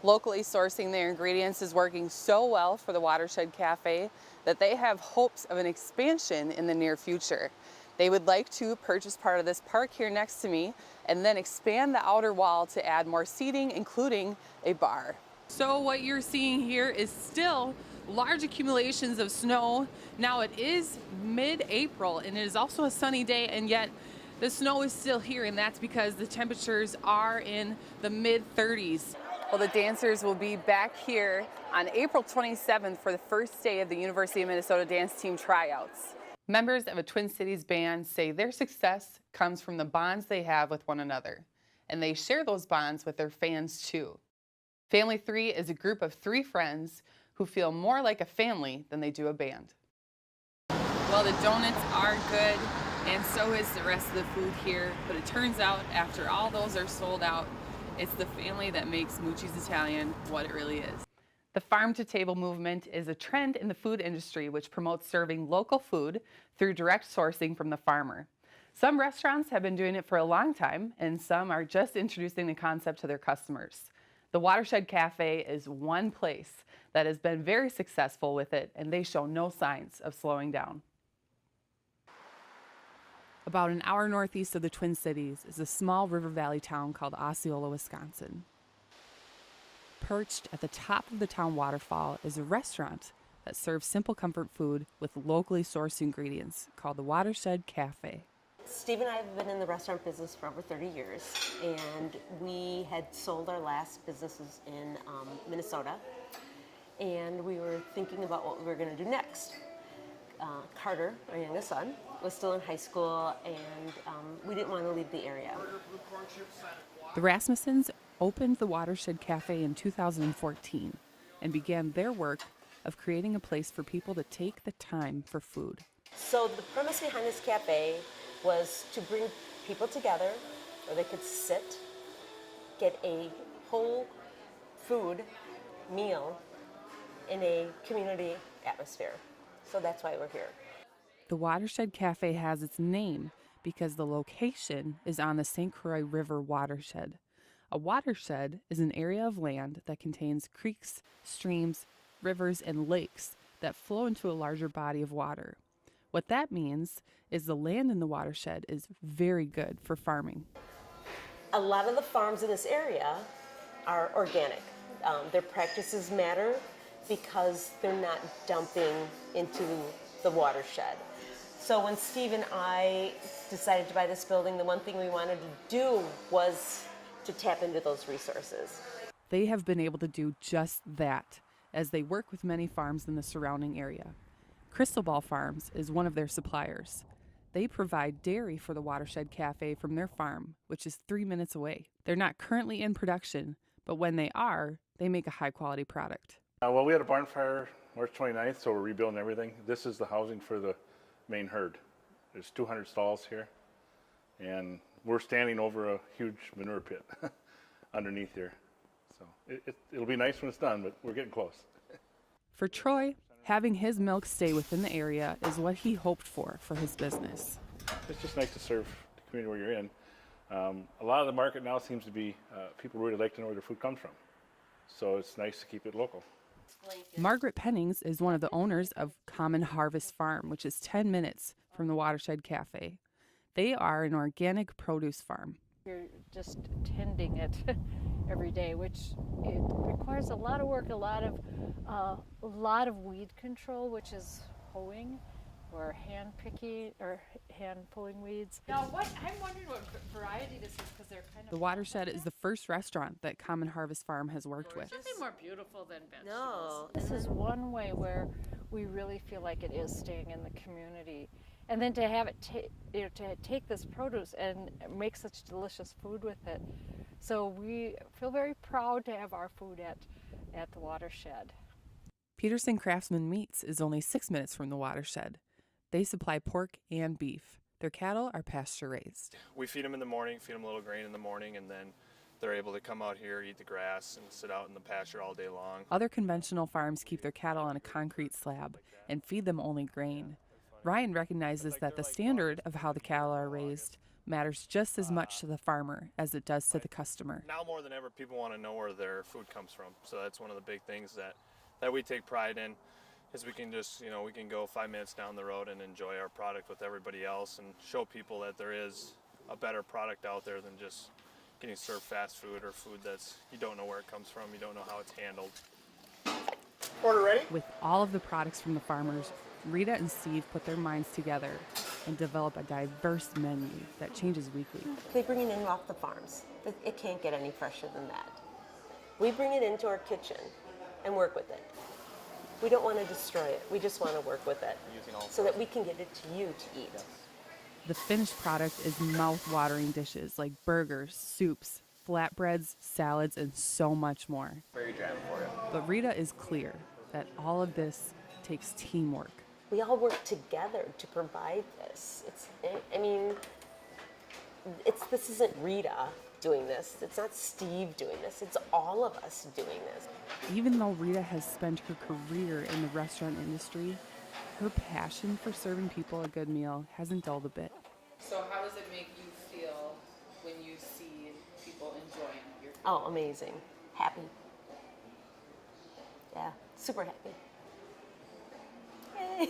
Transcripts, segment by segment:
Locally sourcing their ingredients is working so well for the Watershed Cafe that they have hopes of an expansion in the near future. They would like to purchase part of this park here next to me and then expand the outer wall to add more seating, including a bar. So what you're seeing here is still large accumulations of snow. Now it is mid-April and it is also a sunny day, and yet the snow is still here, and that's because the temperatures are in the mid-30s. Well, the dancers will be back here on April 27th for the first day of the University of Minnesota dance team tryouts. Members of a Twin Cities band say their success comes from the bonds they have with one another, and they share those bonds with their fans too. Family 3 is a group of 3 friends who feel more like a family than they do a band. Well, the donuts are good, and so is the rest of the food here, but it turns out after all those are sold out, it's the family that makes Mucci's Italian what it really is. The farm-to-table movement is a trend in the food industry which promotes serving local food through direct sourcing from the farmer. Some restaurants have been doing it for a long time, and some are just introducing the concept to their customers. The Watershed Cafe is one place that has been very successful with it, and they show no signs of slowing down. About an hour northeast of the Twin Cities is a small river valley town called Osceola, Wisconsin. Perched at the top of the town waterfall is a restaurant that serves simple comfort food with locally sourced ingredients called the Watershed Cafe. Steve and I have been in the restaurant business for over 30 years, and we had sold our last businesses in Minnesota, and we were thinking about what we were going to do next. Carter, our youngest son, was still in high school, and we didn't want to leave the area. The Rasmussens opened the Watershed Cafe in 2014 and began their work of creating a place for people to take the time for food. So the premise behind this cafe was to bring people together where they could sit, get a whole food meal in a community atmosphere. So that's why we're here. The Watershed Cafe has its name because the location is on the St. Croix River watershed. A watershed is an area of land that contains creeks, streams, rivers, and lakes that flow into a larger body of water. What that means is the land in the watershed is very good for farming. A lot of the farms in this area are organic. Their practices matter because they're not dumping into the watershed. So when Steve and I decided to buy this building, the one thing we wanted to do was to tap into those resources. They have been able to do just that as they work with many farms in the surrounding area. Crystal Ball Farms is one of their suppliers. They provide dairy for the Watershed Cafe from their farm, which is 3 minutes away. They're not currently in production, but when they are, they make a high-quality product. Well, we had a barn fire March 29th, so we're rebuilding everything. This is the housing for the main herd. There's 200 stalls here, and we're standing over a huge manure pit underneath here. So it'll be nice when it's done, but we're getting close. For Troy, having his milk stay within the area is what he hoped for his business. It's just nice to serve the community where you're in. A lot of the market now seems to be people really like to know where their food comes from. So it's nice to keep it local. Margaret Pennings is one of the owners of Common Harvest Farm, which is 10 minutes from the Watershed Cafe. They are an organic produce farm. You're just tending it every day, which it requires a lot of work, a lot of weed control, which is hoeing or hand picking or hand pulling weeds. Now, I'm wondering what variety this is, because they're kind of. The Watershed is the first restaurant that Common Harvest Farm has worked with. Something more beautiful than vegetables. No. This is one way where we really feel like it is staying in the community. And then to have it to take this produce and make such delicious food with it. So we feel very proud to have our food at the Watershed. Peterson Craftsman Meats is only 6 minutes from the Watershed. They supply pork and beef. Their cattle are pasture raised. We feed them in the morning, feed them a little grain in the morning, and then they're able to come out here, eat the grass, and sit out in the pasture all day long. Other conventional farms keep their cattle on a concrete slab and feed them only grain. Ryan recognizes that the standard of how the cattle are raised matters just as much to the farmer as it does to the customer. Now more than ever, people want to know where their food comes from. So that's one of the big things that we take pride in, is we can just, we can go 5 minutes down the road and enjoy our product with everybody else and show people that there is a better product out there than just getting served fast food or food that's, you don't know where it comes from, you don't know how it's handled. Order ready? With all of the products from the farmers, Rita and Steve put their minds together and develop a diverse menu that changes weekly. They bring it in off the farms. It can't get any fresher than that. We bring it into our kitchen and work with it. We don't want to destroy it. We just want to work with it so that we can get it to you to eat. The finished product is mouth-watering dishes like burgers, soups, flatbreads, salads, and so much more. Very jamming for you. But Rita is clear that all of this takes teamwork. We all work together to provide this. This isn't Rita doing this. It's not Steve doing this. It's all of us doing this. Even though Rita has spent her career in the restaurant industry, her passion for serving people a good meal hasn't dulled a bit. So how does it make you feel when you see people enjoying your food? Oh, amazing. Happy. Yeah, super happy. Yay.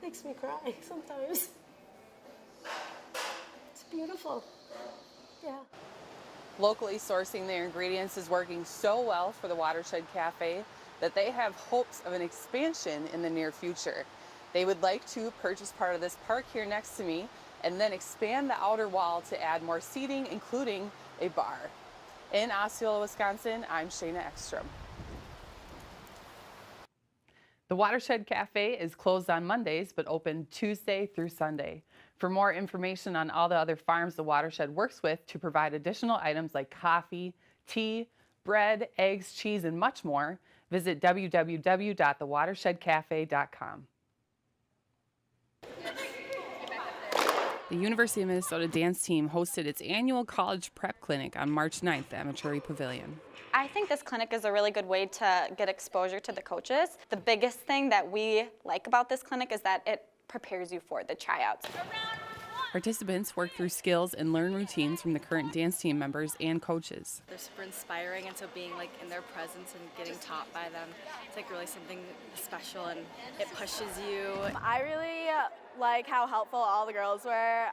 Makes me cry sometimes. It's beautiful. Yeah. Locally sourcing their ingredients is working so well for the Watershed Cafe that they have hopes of an expansion in the near future. They would like to purchase part of this park here next to me and then expand the outer wall to add more seating, including a bar. In Osceola, Wisconsin, I'm Shaina Ekstrom. The Watershed Cafe is closed on Mondays, but open Tuesday through Sunday. For more information on all the other farms the Watershed works with to provide additional items like coffee, tea, bread, eggs, cheese, and much more, visit www.thewatershedcafe.com. The University of Minnesota dance team hosted its annual college prep clinic on March 9th at Amatory Pavilion. I think this clinic is a really good way to get exposure to the coaches. The biggest thing that we like about this clinic is that it prepares you for the tryouts. Participants work through skills and learn routines from the current dance team members and coaches. They're super inspiring, and so being like in their presence and getting taught by them, it's like really something special, and it pushes you. I really like how helpful all the girls were.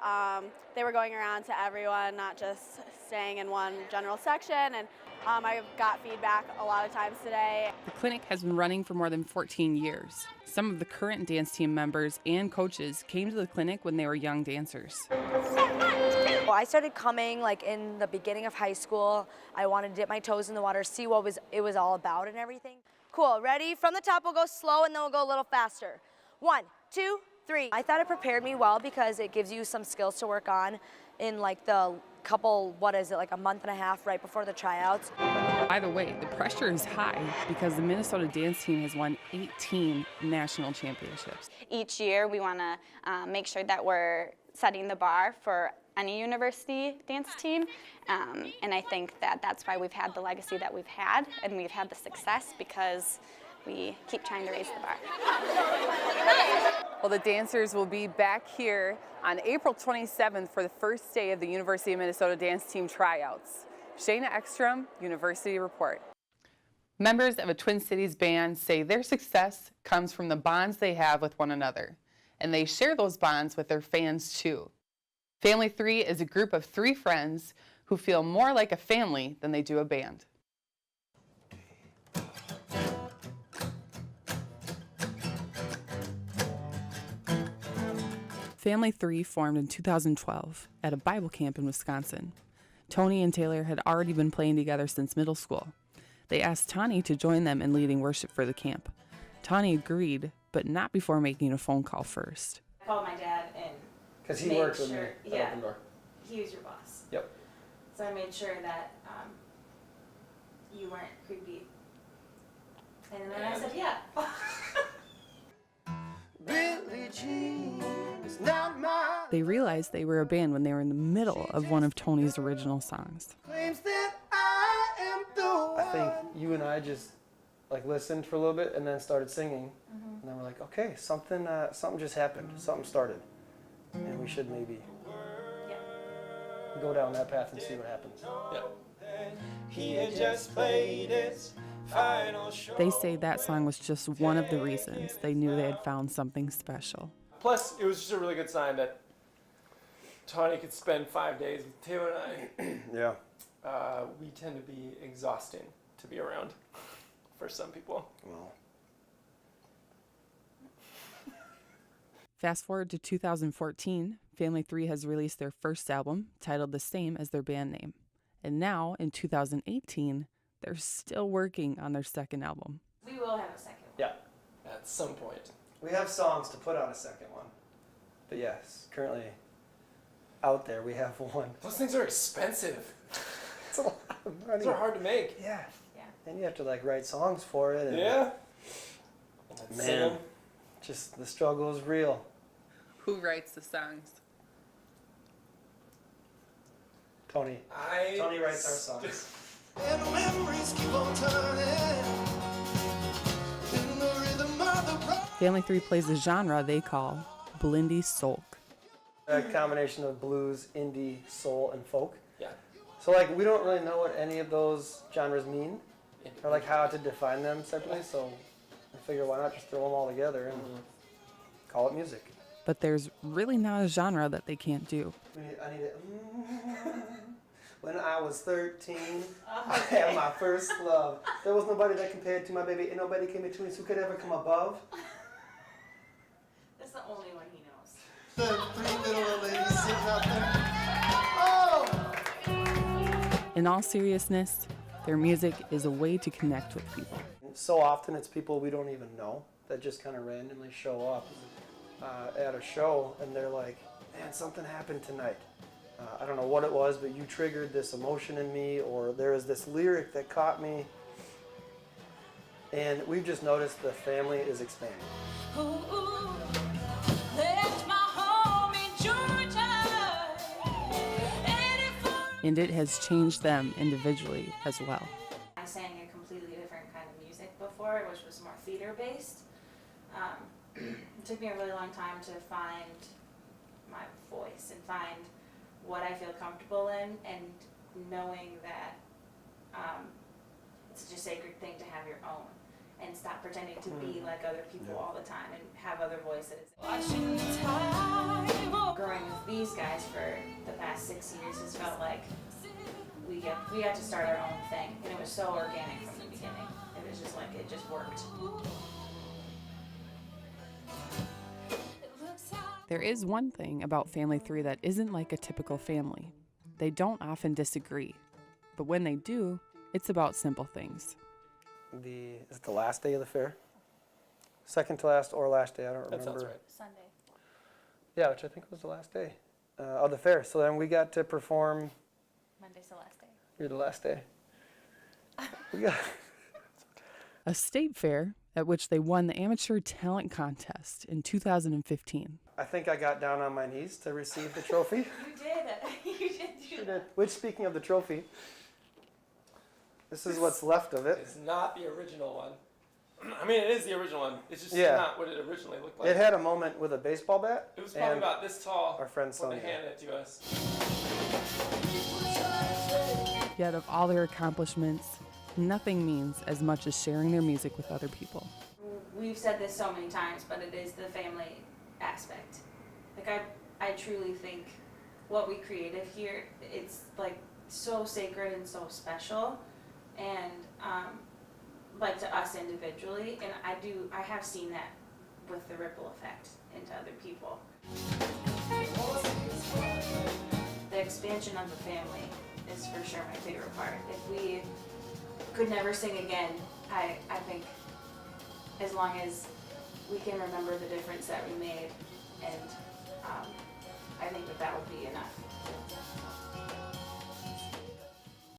They were going around to everyone, not just staying in one general section, and I got feedback a lot of times today. The clinic has been running for more than 14 years. Some of the current dance team members and coaches came to the clinic when they were young dancers. Well, I started coming like in the beginning of high school. I wanted to dip my toes in the water, see what it was all about and everything. Cool, ready? From the top, we'll go slow and then we'll go a little faster. 1, 2, 3. I thought it prepared me well because it gives you some skills to work on in like the couple, like a month and a half right before the tryouts. By the way, the pressure is high because the Minnesota dance team has won 18 national championships. Each year we want to make sure that we're setting the bar for any university dance team, and I think that that's why we've had the legacy that we've had, and we've had the success because we keep trying to raise the bar. Well, the dancers will be back here on April 27th for the first day of the University of Minnesota dance team tryouts. Shaina Ekstrom, University Report. Members of a Twin Cities band say their success comes from the bonds they have with one another, and they share those bonds with their fans too. Family 3 is a group of 3 friends who feel more like a family than they do a band. Family 3 formed in 2012 at a Bible camp in Wisconsin. Tony and Taylor had already been playing together since middle school. They asked Tani to join them in leading worship for the camp. Tani agreed, but not before making a phone call first. I called my dad and because he works with me at yeah, Open Door. He was your boss. Yep. So I made sure that you weren't creepy. And then I said, yeah. They realized they were a band when they were in the middle of one of Tony's original songs. I think you and I just like listened for a little bit and then started singing, and then we're like, okay, something just happened, something started, and we should maybe go down that path and see what happens. He had just played his final show. They say that song was just one of the reasons they knew they had found something special. Plus, it was just a really good sign that Tawny could spend 5 days with Taylor and I. Yeah. We tend to be exhausting to be around for some people. Well. Fast forward to 2014, Family 3 has released their first album, titled the same as their band name. And now, in 2018, they're still working on their second album. We will have a second one. Yeah, at some point. We have songs to put on a second one. But yes, currently out there we have one. Those things are expensive. It's a lot of money. Those are hard to make. Yeah. And you have to like write songs for it. And yeah. Man, just the struggle is real. Who writes the songs? Tony. Tony writes our songs. And memories keep on turning in the rhythm of the road. Family 3 plays a genre they call blindy soul. A combination of blues, indie, soul, and folk. Yeah. So like we don't really know what any of those genres mean, or like how to define them separately. So I figure why not just throw them all together and call it music. But there's really not a genre that they can't do. I need it. When I was 13, I had my first love. There was nobody that compared to my baby, and nobody came between us who could ever come above. That's the only one he knows. The 3 little old ladies sitting out there. Oh! In all seriousness, their music is a way to connect with people. So often it's people we don't even know that just kind of randomly show up at a show, and they're like, man, something happened tonight. I don't know what it was, but you triggered this emotion in me, or there is this lyric that caught me. And we've just noticed the family is expanding. And it has changed them individually as well. I sang a completely different kind of music before, which was more theater-based. It took me a really long time to find my voice and find what I feel comfortable in, and knowing that it's such a sacred thing to have your own and stop pretending to be like other people all the time and have other voices. Growing with these guys for the past 6 years has felt like we got to start our own thing, and it was so organic from the beginning. It was just like it just worked. There is one thing about Family 3 that isn't like a typical family. They don't often disagree, but when they do, it's about simple things. Is it the last day of the fair? Second to last or last day, I don't remember. That sounds right. Sunday. Yeah, which I think was the last day of the fair. So then we got to perform. Monday's the last day. You're the last day. We got a state fair at which they won the amateur talent contest in 2015. I think I got down on my knees to receive the trophy. You did. You did do that. Which, speaking of the trophy, this is what's left of it. It's not the original one. I mean, it is the original one. It's just not what it originally looked like. It had a moment with a baseball bat. It was probably about this tall. Our friend when Sonia they handed it to us. Yet of all their accomplishments, nothing means as much as sharing their music with other people. We've said this so many times, but it is the family aspect. Like I truly think what we created here, it's like so sacred and so special, and like to us individually, and I have seen that with the ripple effect into other people. The expansion of the family is for sure my favorite part. If we could never sing again, I think as long as we can remember the difference that we made, and I think that would be enough.